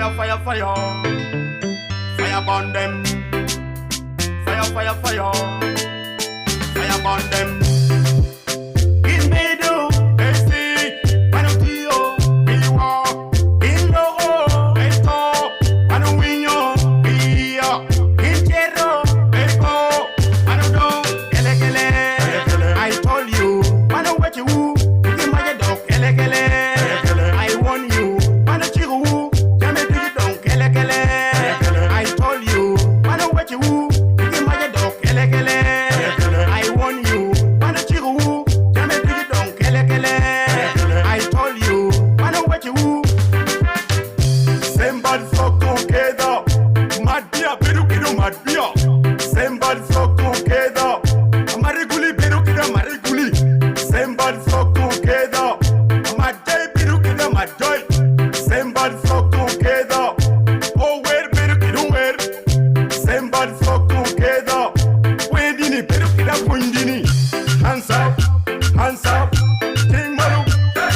Fire, fire, fire. Fire burn them. Fire, fire, fire. Fire burn them. In meadow, AC, Panotio, Biwa, in Logo, Esto, Panuino, Bia, in Cerro, Eco, Panodo, Kele Kele. I told you, Pano what you, you my dog, Kele Kele. I warn you, Pano Chiru, Jame do you don't, Kele Kele. I told you, Pano what you, you my dog, Kele Kele. I warn you, Pano Chiru, Jame do you don't, Kele Kele. I told you, Pano what you. Sembal flock together, mad beer, perukido mad beer. Sembal flock together, mariguli perukida mariguli. Sembal flock together, mad day perukida mad day. Sembal flock together, oh where perukido where. Sembal flock together, wendini perukida wendini. Hands up, hands up, ting malu,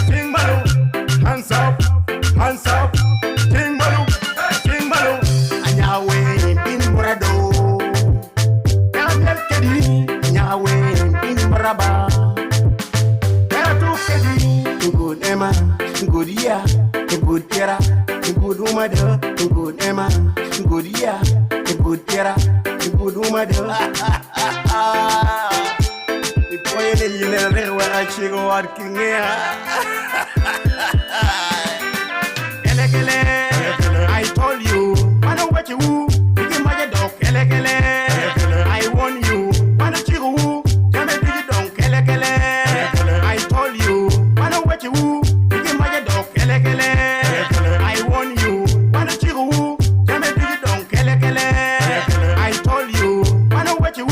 ting malu. Hands up, hands up, ting malu, ting malu. Anyawe bin murado, kamel kedi. Anyawe bin maraba, katu kedi. Good Emma, good ya, good tera, good umada, good Emma, good ya, good tera, good umada. Ipoye ni yile rewa achigo warkingia. Kele Kele, I told you, I know what you you give my dog, Kele Kele. I warn you, I know you, Jame do you don't, Kele Kele. I told you, I know what you give my dog, Kele Kele. I warn you, I know you, Jame do you don't, Kele Kele. I told you, I know what you,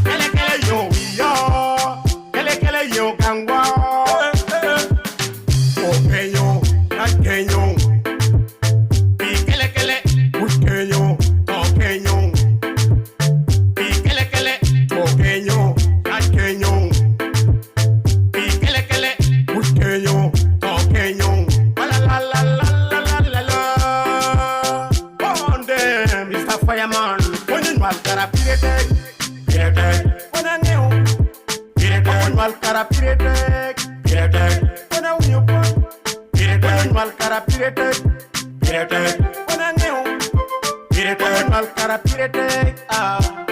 Kele Kele yo, yo, Kele Kele yo, kangwa. Opeyo, nakeyo. Kele Kele, busqueño, toqueño. Kele Kele, toqueño, nakeño. Kele Kele, busqueño, toqueño. La la la la la la la. On them, Mr. Fireman. When you mal cara pirete, pirete. When I knew, pirete. When mal cara pirete, pirete. When I knew, pirete. When mal cara pirete, pirete. When I knew, pirete. When mal cara pirete, ah.